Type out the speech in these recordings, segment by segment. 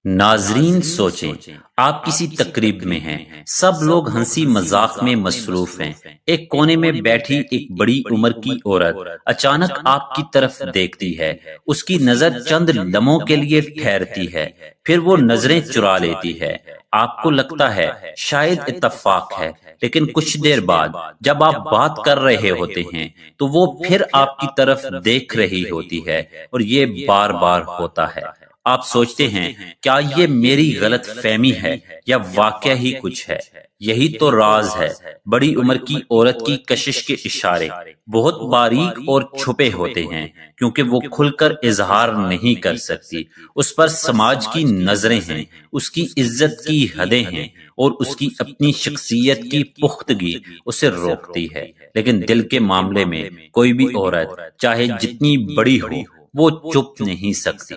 ناظرین سوچیں، آپ کسی تقریب میں ہیں، سب لوگ ہنسی مذاق میں مصروف ہیں۔ ایک کونے میں بیٹھی ایک بڑی عمر کی عورت اچانک آپ کی طرف دیکھتی ہے۔ اس کی نظر چند لمحوں کے لیے ٹھہرتی ہے، پھر وہ نظریں چرا لیتی ہے۔ آپ کو لگتا ہے شاید اتفاق ہے، لیکن کچھ دیر بعد جب آپ بات کر رہے ہوتے ہیں تو وہ پھر آپ کی طرف دیکھ رہی ہوتی ہے، اور یہ بار بار ہوتا ہے۔ آپ سوچتے ہیں کیا یہ میری غلط فہمی ہے یا واقعہ ہی کچھ ہے؟ یہی تو راز ہے۔ بڑی عمر کی عورت کی کشش کے اشارے بہت باریک اور چھپے ہوتے ہیں، کیونکہ وہ کھل کر اظہار نہیں کر سکتی۔ اس پر سماج کی نظریں ہیں، اس کی عزت کی حدیں ہیں، اور اس کی اپنی شخصیت کی پختگی اسے روکتی ہے۔ لیکن دل کے معاملے میں کوئی بھی عورت چاہے جتنی بڑی ہو، وہ چپ نہیں سکتی۔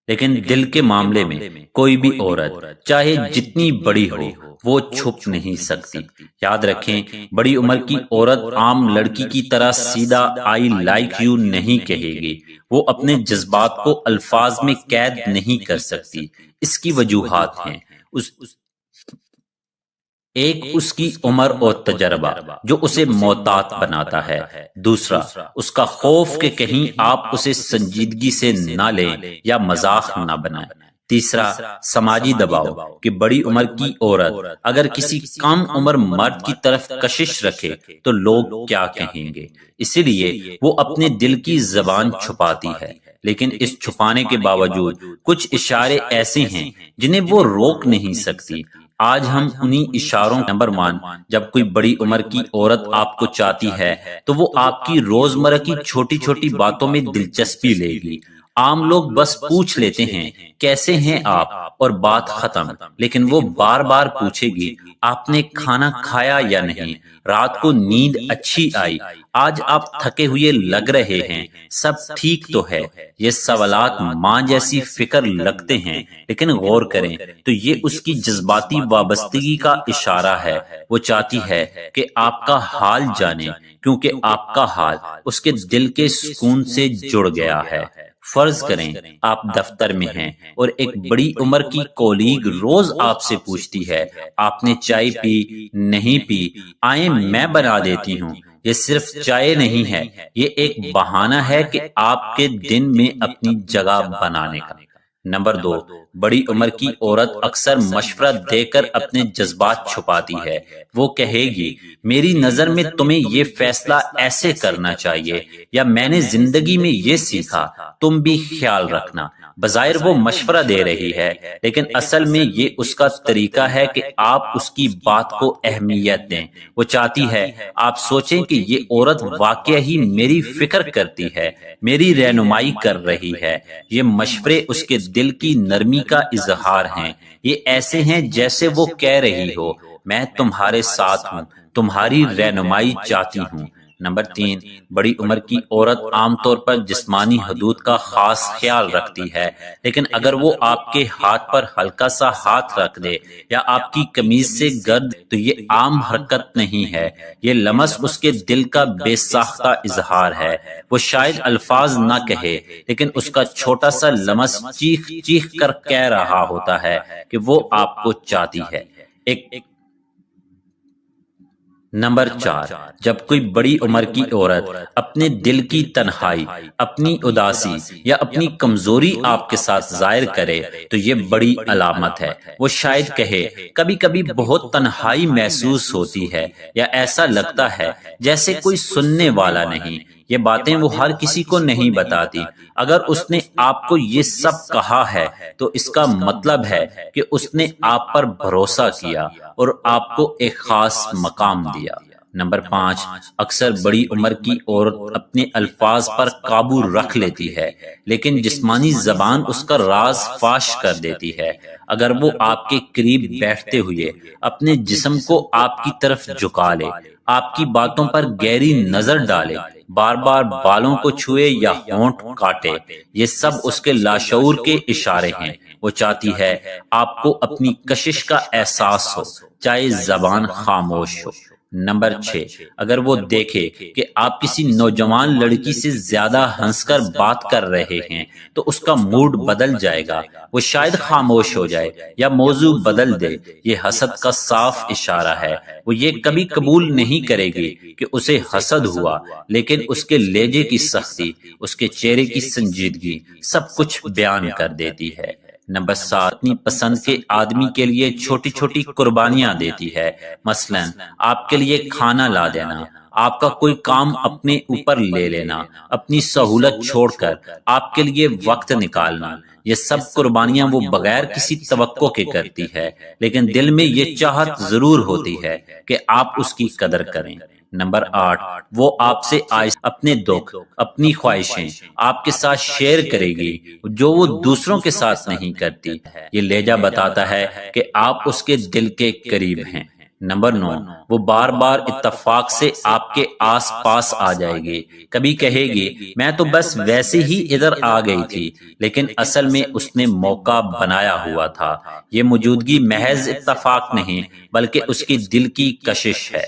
لیکن دل کے معاملے میں کوئی بھی عورت چاہے جتنی بڑی ہو، وہ چھپ نہیں سکتی۔ یاد رکھیں، بڑی عمر کی عورت عام لڑکی کی طرح سیدھا "آئی لائک یو" نہیں کہے گی۔ وہ اپنے جذبات کو الفاظ میں قید نہیں کر سکتی۔ اس کی وجوہات ہیں: ایک، اس کی عمر اور تجربہ جو اسے محتاط بناتا ہے۔ دوسرا، اس کا خوف کہ کہیں آپ اسے سنجیدگی سے نہ لیں یا مذاق نہ بنائیں۔ تیسرا، سماجی دباؤ کہ بڑی عمر کی عورت اگر کسی کم عمر مرد کی طرف کشش رکھے تو لوگ کیا کہیں گے، اسی لیے وہ اپنے دل کی زبان چھپاتی ہے۔ لیکن اس چھپانے کے باوجود کچھ اشارے ایسے ہیں جنہیں وہ روک نہیں سکتی۔ آج ہم انہی اشاروں نمبر 1، جب کوئی بڑی عمر کی عورت آپ کو چاہتی ہے تو وہ آپ کی روزمرہ کی چھوٹی چھوٹی باتوں میں دلچسپی لے گی۔ عام لوگ بس پوچھ لیتے ہیں کیسے ہیں آپ، اور بات ختم۔ لیکن وہ بار بار پوچھے گی آپ نے کھانا کھایا یا نہیں، رات کو نیند اچھی آئی، آج آپ تھکے ہوئے لگ رہے ہیں، سب ٹھیک تو ہے۔ یہ سوالات ماں جیسی فکر لگتے ہیں، لیکن غور کریں تو یہ اس کی جذباتی وابستگی کا اشارہ ہے۔ وہ چاہتی ہے کہ آپ کا حال جانے، کیونکہ آپ کا حال اس کے دل کے سکون سے جڑ گیا ہے۔ فرض کریں آپ دفتر میں ہیں اور ایک بڑی عمر کی کولیگ روز آپ سے پوچھتی ہے آپ نے چائے پی؟ نہیں پی؟ آئیں میں بنا دیتی ہوں۔ یہ صرف چائے نہیں ہے، یہ ایک بہانہ ہے کہ آپ کے دن میں اپنی جگہ بنانے کا۔ نمبر 2، بڑی عمر کی عورت اکثر مشورہ دے کر اپنے جذبات چھپاتی ہے۔ وہ کہے گی میری نظر میں تمہیں یہ فیصلہ ایسے کرنا چاہیے، یا میں نے زندگی میں یہ سیکھا، تم بھی خیال رکھنا۔ بظاہر وہ مشورہ دے رہی ہے، لیکن اصل میں یہ اس کا طریقہ ہے کہ آپ اس کی بات کو اہمیت دیں۔ وہ چاہتی ہے آپ سوچیں کہ یہ عورت واقعہ ہی میری فکر کرتی ہے، میری رہنمائی کر رہی ہے۔ یہ مشورے اس کے دل کی نرمی کا اظہار ہیں۔ یہ ایسے ہیں جیسے وہ کہہ رہی ہو میں تمہارے ساتھ ہوں، تمہاری رہنمائی چاہتی ہوں۔ نمبر 3، بڑی عمر کی عورت عام طور پر جسمانی حدود کا خاص خیال رکھتی ہے، لیکن اگر وہ آپ کے ہاتھ پر ہلکا سا ہاتھ رکھ دے یا آپ کی قمیض سے گرد تو یہ عام حرکت نہیں ہے، یہ لمس اس کے دل کا بے ساختہ اظہار ہے۔ وہ شاید الفاظ نہ کہے، لیکن اس کا چھوٹا سا لمس چیخ چیخ کر کہہ رہا ہوتا ہے کہ وہ آپ کو چاہتی ہے۔ نمبر 4، جب کوئی بڑی عمر کی عورت اپنے دل کی تنہائی، اپنی اداسی یا اپنی کمزوری آپ کے ساتھ ظاہر کرے تو یہ بڑی علامت ہے۔ وہ شاید کہے کبھی کبھی بہت تنہائی محسوس ہوتی ہے، یا ایسا لگتا ہے جیسے کوئی سننے والا نہیں۔ یہ باتیں وہ ہر کسی کو نہیں بتاتی۔ اگر اس نے آپ کو یہ سب کہا ہے تو اس کا مطلب ہے کہ اس نے آپ پر بھروسہ کیا اور آپ کو ایک خاص مقام دیا۔ نمبر 5، اکثر بڑی عمر کی عورت اپنے الفاظ پر قابو رکھ لیتی ہے، لیکن جسمانی زبان اس کا راز فاش کر دیتی ہے۔ اگر وہ آپ کے قریب بیٹھتے ہوئے اپنے جسم کو آپ کی طرف جھکا لے، آپ کی باتوں پر گہری نظر ڈالے، بار بار بالوں کو چھوئے یا ہونٹ کاٹے، یہ سب اس کے لاشعور کے اشارے ہیں۔ وہ چاہتی ہے آپ کو اپنی کشش کا احساس ہو، چاہے زبان خاموش ہو۔ نمبر 6، اگر وہ دیکھے کہ آپ کسی نوجوان لڑکی سے زیادہ ہنس کر بات کر رہے ہیں تو اس کا موڈ بدل جائے گا، وہ شاید خاموش ہو جائے یا موضوع بدل دے۔ یہ حسد کا صاف اشارہ ہے۔ وہ یہ کبھی قبول نہیں کرے گی کہ اسے حسد ہوا، لیکن اس کے لہجے کی سختی، اس کے چہرے کی سنجیدگی سب کچھ بیان کر دیتی ہے۔ نمبر 7، اپنی پسند کے آدمی کے لیے چھوٹی چھوٹی قربانیاں دیتی ہے۔ مثلا آپ کے لیے کھانا لا دینا، آپ کا کوئی کام اپنے اوپر لے لینا، اپنی سہولت چھوڑ کر آپ کے لیے وقت نکالنا۔ یہ سب قربانیاں وہ بغیر کسی توقع کے کرتی ہے، لیکن دل میں یہ چاہت ضرور ہوتی ہے کہ آپ اس کی قدر کریں۔ نمبر 8، وہ آپ سے اپنے دکھ، اپنی خواہشیں آپ کے ساتھ شیئر کرے گی جو وہ دوسروں کے ساتھ نہیں کرتی۔ یہ لہجہ بتاتا ہے کہ آپ اس کے دل کے قریب ہیں۔ نمبر 9، وہ بار بار اتفاق سے آپ کے آس پاس آ جائے گی۔ کبھی کہے گی میں تو بس ویسے ہی ادھر آ گئی تھی، لیکن اصل میں اس نے موقع بنایا ہوا تھا۔ یہ موجودگی محض اتفاق نہیں بلکہ اس کی دل کی کشش ہے۔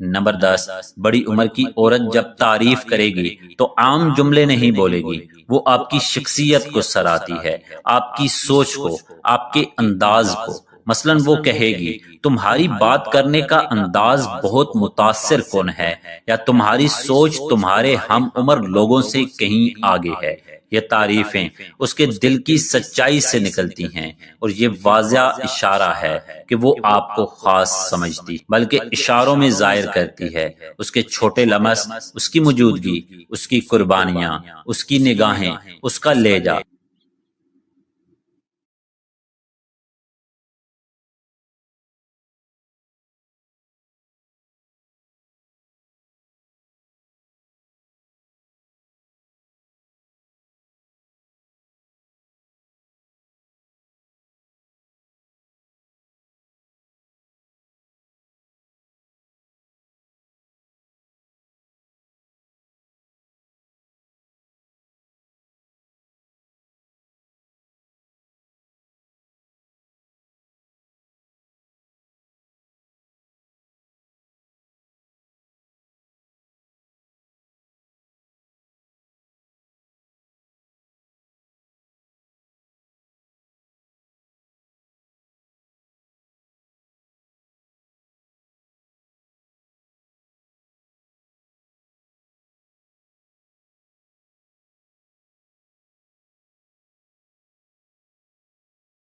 نمبر 10، بڑی عمر کی عورت جب تعریف کرے گی تو عام جملے نہیں بولے گی، وہ آپ کی شخصیت کو سراہتی ہے، آپ کی سوچ کو، آپ کے انداز کو۔ مثلا وہ کہے گی تمہاری بات کرنے کا انداز بہت متاثر کن ہے، یا تمہاری سوچ تمہارے ہم عمر لوگوں سے کہیں آگے ہے۔ یہ تعریفیں اس کے دل کی سچائی سے نکلتی ہیں، اور یہ واضح اشارہ ہے کہ وہ آپ کو خاص سمجھتی بلکہ اشاروں میں ظاہر کرتی ہے۔ اس کے چھوٹے لمس، اس کی موجودگی، اس کی قربانیاں، اس کی نگاہیں، اس کا لہجہ